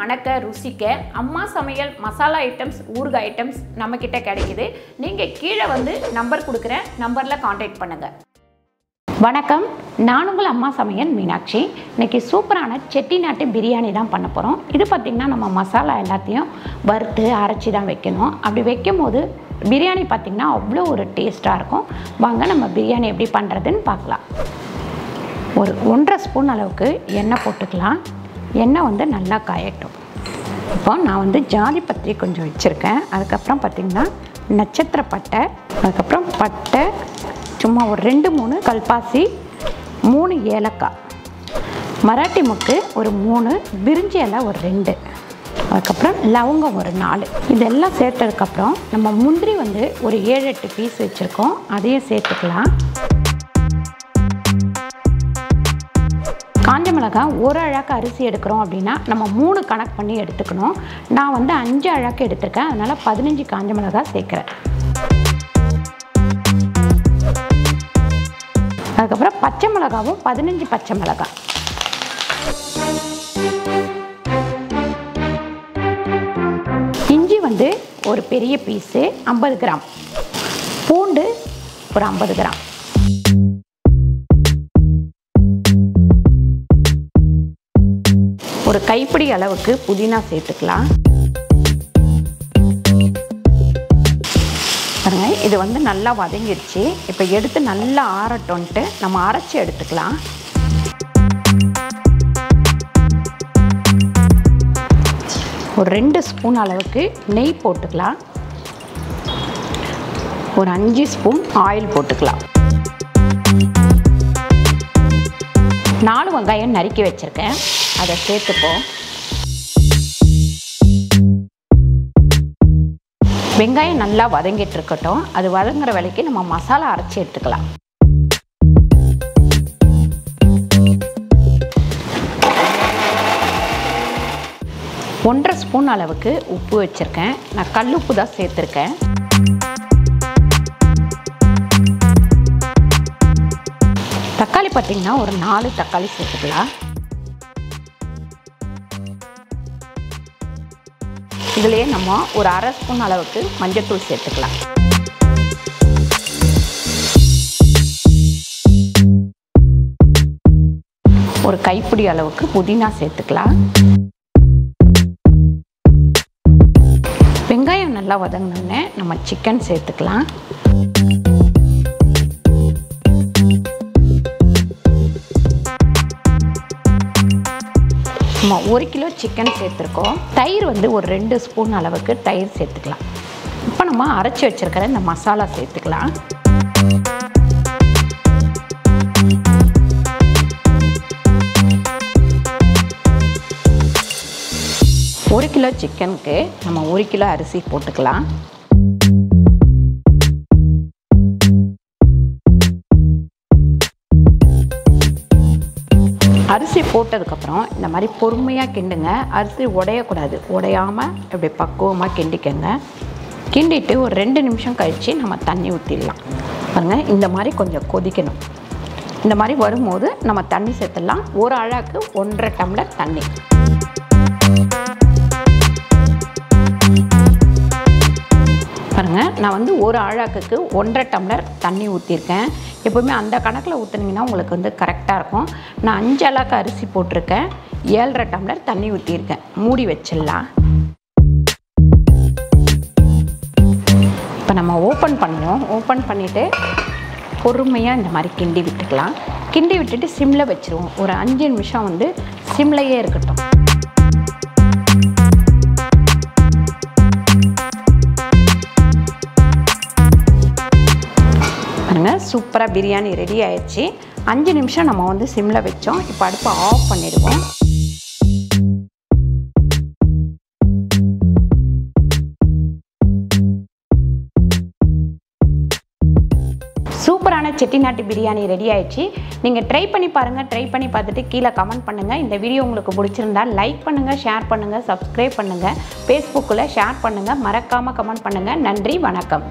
மணக்க ருசிக்க அம்மா சமையல் மசாலா ஐட்டம்ஸ் ஊறுகாய் ஐட்டம்ஸ் நம்ம கிட்ட கிடைக்குது. நீங்க கீழே வந்து நம்பர் கொடுக்குறேன், நம்பர்ல கான்டாக்ட் பண்ணுங்க. வணக்கம், நான் உங்கள் அம்மா சமையல் மீனாட்சி. இன்னைக்கு சூப்பரான செட்டிநாட்டு பிரியாணி தான் பண்ண போகிறோம். இது பார்த்திங்கன்னா நம்ம மசாலா எல்லாத்தையும் வறுத்து அரைச்சி தான் வைக்கணும். அப்படி வைக்கும் போது பிரியாணி பார்த்திங்கன்னா அவ்வளோ ஒரு டேஸ்ட்டாக இருக்கும். வாங்க நம்ம பிரியாணி எப்படி பண்ணுறதுன்னு பார்க்கலாம். ஒரு 1.5 ஸ்பூன் அளவுக்கு எண்ணெய் போட்டுக்கலாம். எண்ணெய் வந்து நல்லா காயட்டும். இப்போ நான் வந்து ஜாதி பத்திரி கொஞ்சம் வச்சுருக்கேன். அதுக்கப்புறம் பார்த்திங்கன்னா நட்சத்திர பட்டை, அதுக்கப்புறம் பட்டை சும்மா ஒரு 2-3 கல்பாசி, 3 ஏலக்காய், மராட்டி முக்கு ஒரு 3, பிரிஞ்சி இலை ஒரு 2, அதுக்கப்புறம் லவங்கம் ஒரு 4. இதெல்லாம் சேர்த்ததுக்கப்புறம் நம்ம முந்திரி வந்து ஒரு 7-8 பீஸ் வச்சுருக்கோம், அதையும் சேர்த்துக்கலாம். காஞ்ச மிளகாய் ஒரு அழாக்கு அரிசி எடுக்கிறோம் அப்படின்னா நம்ம 3 கணக்கு பண்ணி எடுத்துக்கணும். நான் வந்து 5 அழாக்கு எடுத்துருக்கேன், அதனால் 15 காஞ்ச மிளகாய் சேர்க்குறேன். அதுக்கப்புறம் பச்சை மிளகாவும் 15 பச்சை மிளகாய், இஞ்சி வந்து ஒரு பெரிய பீஸு 50 கிராம், பூண்டு ஒரு 50 கிராம், ஒரு கைப்பிடி அளவுக்கு புதினா சேர்த்துக்கலாம். பாருங்க, இது வந்து நல்லா வதங்கிடுச்சு. இப்போ எடுத்து நல்லா ஆறட்டோன்ட்டு நம்ம அரைச்சி எடுத்துக்கலாம். ஒரு 2 ஸ்பூன் அளவுக்கு நெய் போட்டுக்கலாம். ஒரு 5 ஸ்பூன் ஆயில் போட்டுக்கலாம். 4 வெங்காயம் நறுக்கி வச்சுருக்கேன், அதை சேர்த்துப்போம். வெங்காயம் நல்லா வதங்கிட்டு இருக்கட்டும். அது வதங்குற வேலைக்கு நம்ம மசாலா அரைச்சி எடுத்துக்கலாம். ஒன்றரை ஸ்பூன் அளவுக்கு உப்பு வச்சுருக்கேன். நான் கல் உப்பு தான் சேர்த்துருக்கேன். தக்காளி பார்த்திங்கன்னா ஒரு 4 தக்காளி சேர்த்துக்கலாம். இதுலேயே நம்ம ஒரு அரை ஸ்பூன் அளவுக்கு மஞ்சள்தூள் சேர்த்துக்கலாம். ஒரு கைப்பிடி அளவுக்கு புதினா சேர்த்துக்கலாம். வெங்காயம் நல்லா வதங்கினோடனே நம்ம சிக்கன் சேர்த்துக்கலாம். நம்ம 1 கிலோ சிக்கன் சேர்த்துருக்கோம். தயிர் வந்து ஒரு 2 ஸ்பூன் அளவுக்கு தயிர் சேர்த்துக்கலாம். இப்போ நம்ம அரைச்சி வச்சுருக்கிற இந்த மசாலா சேர்த்துக்கலாம். ஒரு கிலோ சிக்கனுக்கு நம்ம 1 கிலோ அரிசி போட்டுக்கலாம். அரிசி போட்டதுக்கப்புறம் இந்த மாதிரி பொறுமையாக கிண்டுங்க. அரிசி உடையக்கூடாது. உடையாமல் இப்படி பக்குவமாக கிண்டிக்கங்க. கிண்டிட்டு ஒரு 2 நிமிஷம் கழித்து நம்ம தண்ணி ஊற்றிடலாம். பாருங்கள், இந்த மாதிரி கொஞ்சம் கொதிக்கணும். இந்த மாதிரி வரும்போது நம்ம தண்ணி சேர்த்துடலாம். ஒரு அழாக்கு 1.5 டம்ளர் தண்ணி. பாருங்கள், நான் வந்து ஒரு அழாக்குக்கு 1.5 டம்ளர் தண்ணி ஊற்றிருக்கேன். எப்போவுமே அந்த கணக்கில் ஊற்றுனீங்கன்னா உங்களுக்கு வந்து கரெக்டாக இருக்கும். நான் 5 அழாக்கு அரிசி போட்டிருக்கேன், 7.5 டம்ளர் தண்ணி ஊற்றிருக்கேன். மூடி வச்சிடலாம். இப்போ நம்ம ஓப்பன் பண்ணுவோம். ஓப்பன் பண்ணிவிட்டு பொறுமையாக இந்த மாதிரி கிண்டி விட்டுக்கலாம். கிண்டி விட்டுட்டு சிம்மில் வச்சுருவோம். ஒரு 5 நிமிஷம் வந்து சிம்லையே இருக்கட்டும். சூப்பராக பிரியாணி ரெடி ஆயிடுச்சு. 5 நிமிஷம் நம்ம வந்து சிம்மில் வச்சோம். இப்போ அடுப்பை ஆஃப் பண்ணிடுவோம். சூப்பரான செட்டிநாட்டு பிரியாணி ரெடி ஆயிடுச்சு. நீங்கள் ட்ரை பண்ணி பாருங்கள். ட்ரை பண்ணி பார்த்துட்டு கீழே கமெண்ட் பண்ணுங்கள். இந்த வீடியோ உங்களுக்கு பிடிச்சிருந்தா லைக் பண்ணுங்கள், ஷேர் பண்ணுங்கள், சப்ஸ்கிரைப் பண்ணுங்கள், ஃபேஸ்புக்கில் ஷேர் பண்ணுங்கள், மறக்காமல் கமெண்ட் பண்ணுங்கள். நன்றி, வணக்கம்.